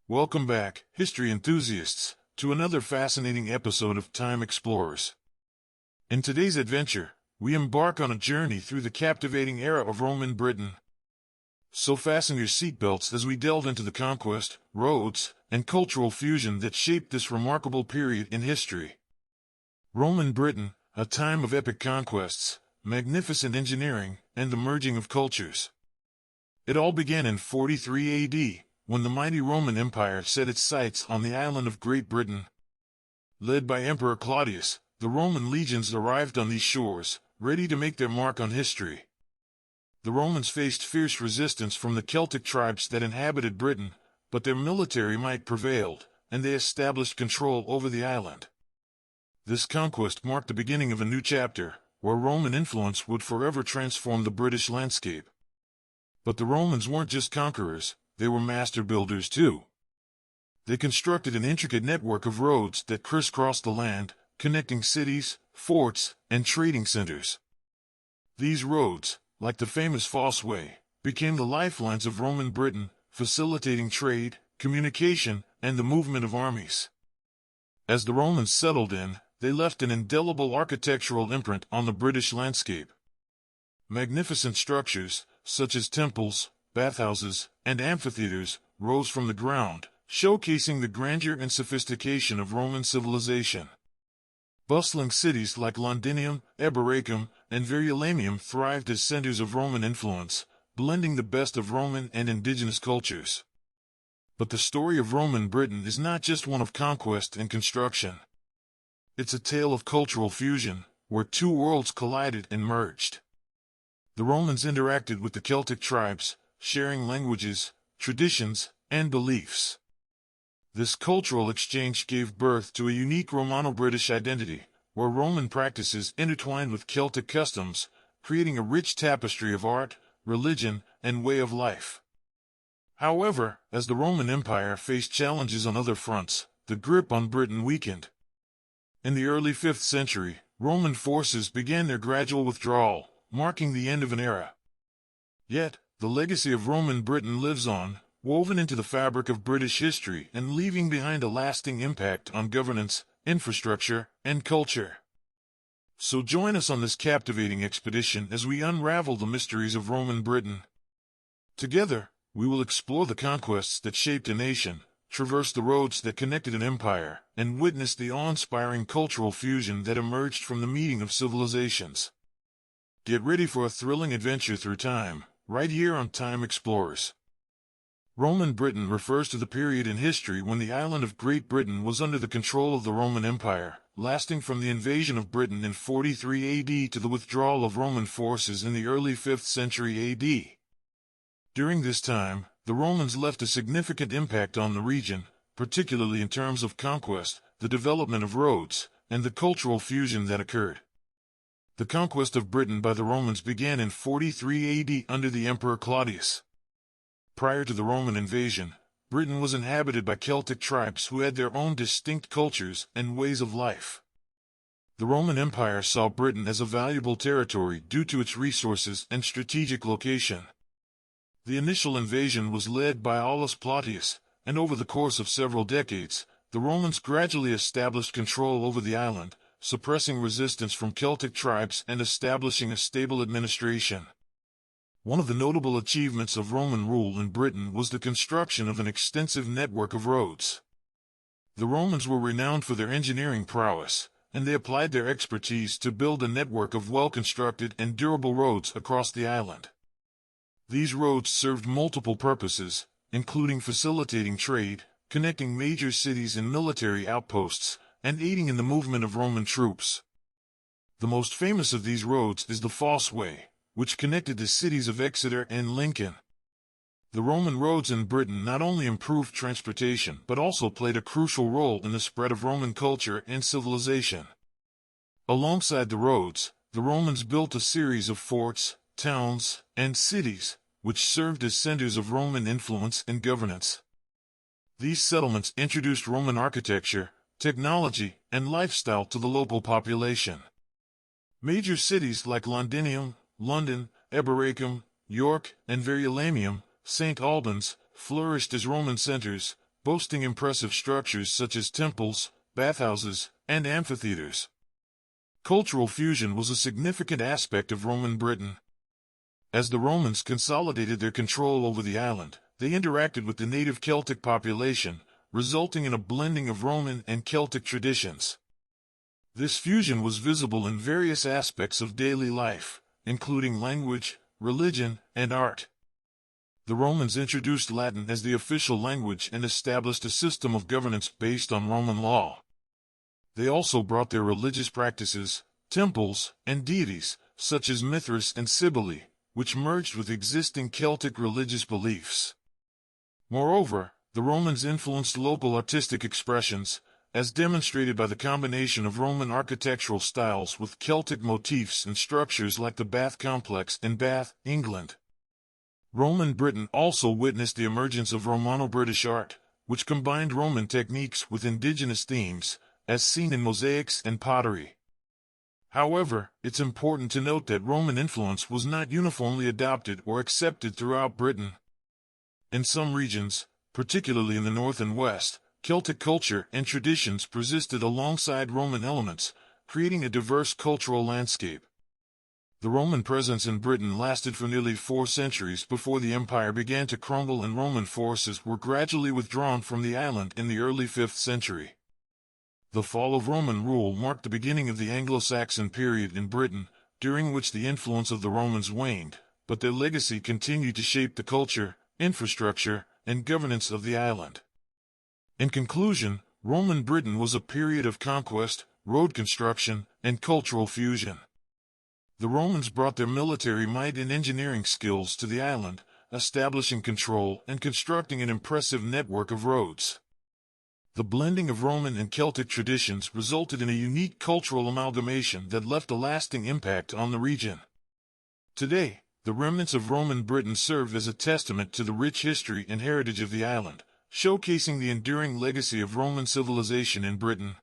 Welcome back, history enthusiasts, to another fascinating episode of Time Explorers. In today's adventure, we embark on a journey through the captivating era of Roman Britain. So fasten your seatbelts as we delve into the conquest, roads, and cultural fusion that shaped this remarkable period in history. Roman Britain, a time of epic conquests, magnificent engineering, and the merging of cultures. It all began in 43 AD, when the mighty Roman Empire set its sights on the island of Great Britain. Led by Emperor Claudius, the Roman legions arrived on these shores, ready to make their mark on history. The Romans faced fierce resistance from the Celtic tribes that inhabited Britain, but their military might prevailed, and they established control over the island. This conquest marked the beginning of a new chapter, where Roman influence would forever transform the British landscape. But the Romans weren't just conquerors, they were master builders too. They constructed an intricate network of roads that crisscrossed the land, connecting cities, forts, and trading centers. These roads, like the famous Fosseway, became the lifelines of Roman Britain, facilitating trade, communication, and the movement of armies. As the Romans settled in, they left an indelible architectural imprint on the British landscape. Magnificent structures, such as temples, bathhouses, and amphitheaters, rose from the ground, showcasing the grandeur and sophistication of Roman civilization. Bustling cities like Londinium, Eboracum, and Verulamium thrived as centers of Roman influence, blending the best of Roman and indigenous cultures. But the story of Roman Britain is not just one of conquest and construction. It's a tale of cultural fusion, where two worlds collided and merged. The Romans interacted with the Celtic tribes, sharing languages, traditions, and beliefs. This cultural exchange gave birth to a unique Romano-British identity, where Roman practices intertwined with Celtic customs, creating a rich tapestry of art, religion, and way of life. However, as the Roman Empire faced challenges on other fronts, the grip on Britain weakened. In the early 5th century, Roman forces began their gradual withdrawal, marking the end of an era. Yet, the legacy of Roman Britain lives on, woven into the fabric of British history and leaving behind a lasting impact on governance, infrastructure, and culture. So join us on this captivating expedition as we unravel the mysteries of Roman Britain. Together, we will explore the conquests that shaped a nation, traverse the roads that connected an empire, and witness the awe-inspiring cultural fusion that emerged from the meeting of civilizations. Get ready for a thrilling adventure through time, right here on Time Explorers. Roman Britain refers to the period in history when the island of Great Britain was under the control of the Roman Empire, lasting from the invasion of Britain in 43 AD to the withdrawal of Roman forces in the early 5th century AD. During this time, the Romans left a significant impact on the region, particularly in terms of conquest, the development of roads, and the cultural fusion that occurred. The conquest of Britain by the Romans began in 43 AD under the Emperor Claudius. Prior to the Roman invasion, Britain was inhabited by Celtic tribes who had their own distinct cultures and ways of life. The Roman Empire saw Britain as a valuable territory due to its resources and strategic location. The initial invasion was led by Aulus Plautius, and over the course of several decades, the Romans gradually established control over the island, suppressing resistance from Celtic tribes and establishing a stable administration. One of the notable achievements of Roman rule in Britain was the construction of an extensive network of roads. The Romans were renowned for their engineering prowess, and they applied their expertise to build a network of well-constructed and durable roads across the island. These roads served multiple purposes, including facilitating trade, connecting major cities and military outposts, and aiding in the movement of Roman troops. The most famous of these roads is the Fosseway, which connected the cities of Exeter and Lincoln. The Roman roads in Britain not only improved transportation but also played a crucial role in the spread of Roman culture and civilization. Alongside the roads, the Romans built a series of forts, towns, and cities, which served as centers of Roman influence and governance. These settlements introduced Roman architecture, technology, and lifestyle to the local population. Major cities like Londinium, London, Eboracum, York, and Verulamium, St. Albans, flourished as Roman centers, boasting impressive structures such as temples, bathhouses, and amphitheaters. Cultural fusion was a significant aspect of Roman Britain. As the Romans consolidated their control over the island, they interacted with the native Celtic population, resulting in a blending of Roman and Celtic traditions. This fusion was visible in various aspects of daily life, including language, religion, and art. The Romans introduced Latin as the official language and established a system of governance based on Roman law. They also brought their religious practices, temples, and deities, such as Mithras and Cybele, which merged with existing Celtic religious beliefs. Moreover, the Romans influenced local artistic expressions, as demonstrated by the combination of Roman architectural styles with Celtic motifs and structures like the Bath Complex in Bath, England. Roman Britain also witnessed the emergence of Romano-British art, which combined Roman techniques with indigenous themes, as seen in mosaics and pottery. However, it's important to note that Roman influence was not uniformly adopted or accepted throughout Britain. In some regions, particularly in the north and west, Celtic culture and traditions persisted alongside Roman elements, creating a diverse cultural landscape. The Roman presence in Britain lasted for nearly 4 centuries before the empire began to crumble and Roman forces were gradually withdrawn from the island in the early 5th century. The fall of Roman rule marked the beginning of the Anglo-Saxon period in Britain, during which the influence of the Romans waned, but their legacy continued to shape the culture, infrastructure, and governance of the island. In conclusion, Roman Britain was a period of conquest, road construction, and cultural fusion. The Romans brought their military might and engineering skills to the island, establishing control and constructing an impressive network of roads. The blending of Roman and Celtic traditions resulted in a unique cultural amalgamation that left a lasting impact on the region. Today, the remnants of Roman Britain serve as a testament to the rich history and heritage of the island, showcasing the enduring legacy of Roman civilization in Britain.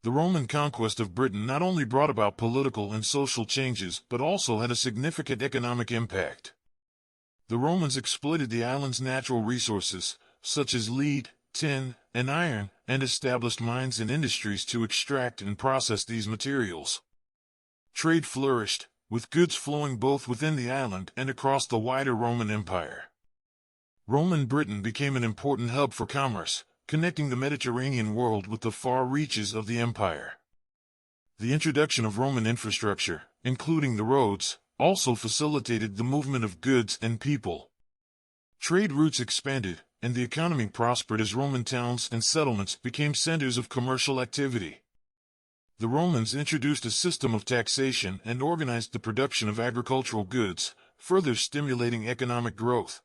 The Roman conquest of Britain not only brought about political and social changes but also had a significant economic impact. The Romans exploited the island's natural resources, such as lead, tin, and iron, and established mines and industries to extract and process these materials. Trade flourished, with goods flowing both within the island and across the wider Roman Empire. Roman Britain became an important hub for commerce, connecting the Mediterranean world with the far reaches of the empire. The introduction of Roman infrastructure, including the roads, also facilitated the movement of goods and people. Trade routes expanded, and the economy prospered as Roman towns and settlements became centers of commercial activity. The Romans introduced a system of taxation and organized the production of agricultural goods, further stimulating economic growth.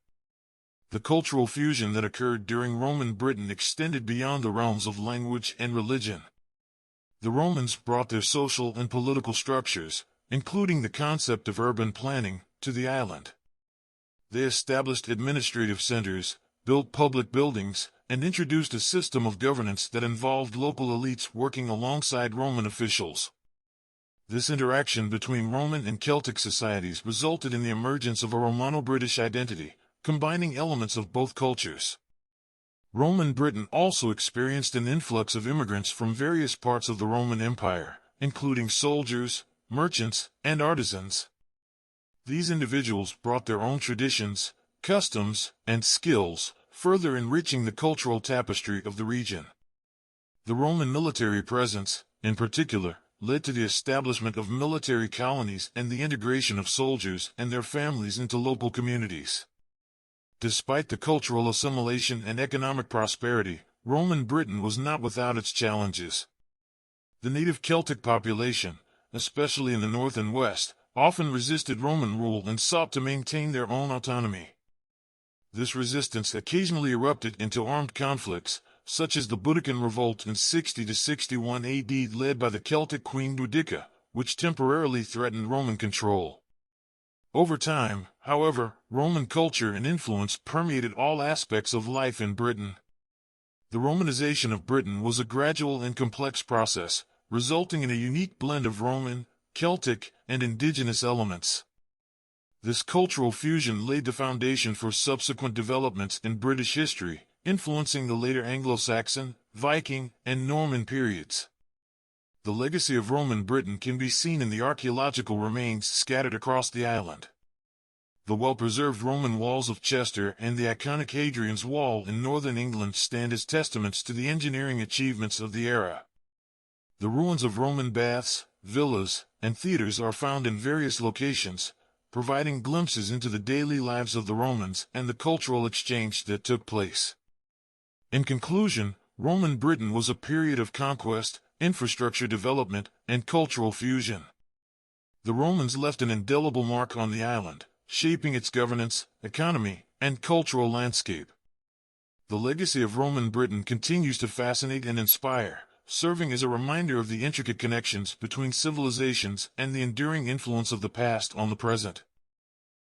The cultural fusion that occurred during Roman Britain extended beyond the realms of language and religion. The Romans brought their social and political structures, including the concept of urban planning, to the island. They established administrative centers, built public buildings, and introduced a system of governance that involved local elites working alongside Roman officials. This interaction between Roman and Celtic societies resulted in the emergence of a Romano-British identity, combining elements of both cultures. Roman Britain also experienced an influx of immigrants from various parts of the Roman Empire, including soldiers, merchants, and artisans. These individuals brought their own traditions, customs, and skills, further enriching the cultural tapestry of the region. The Roman military presence, in particular, led to the establishment of military colonies and the integration of soldiers and their families into local communities. Despite the cultural assimilation and economic prosperity, Roman Britain was not without its challenges. The native Celtic population, especially in the north and west, often resisted Roman rule and sought to maintain their own autonomy. This resistance occasionally erupted into armed conflicts, such as the Boudiccan Revolt in 60 to 61 AD led by the Celtic Queen Boudica, which temporarily threatened Roman control. Over time, however, Roman culture and influence permeated all aspects of life in Britain. The Romanization of Britain was a gradual and complex process, resulting in a unique blend of Roman, Celtic, and indigenous elements. This cultural fusion laid the foundation for subsequent developments in British history, influencing the later Anglo-Saxon, Viking, and Norman periods. The legacy of Roman Britain can be seen in the archaeological remains scattered across the island. The well-preserved Roman walls of Chester and the iconic Hadrian's Wall in northern England stand as testaments to the engineering achievements of the era. The ruins of Roman baths, villas, and theaters are found in various locations, providing glimpses into the daily lives of the Romans and the cultural exchange that took place. In conclusion, Roman Britain was a period of conquest, infrastructure development, and cultural fusion. The Romans left an indelible mark on the island, shaping its governance, economy, and cultural landscape. The legacy of Roman Britain continues to fascinate and inspire, serving as a reminder of the intricate connections between civilizations and the enduring influence of the past on the present.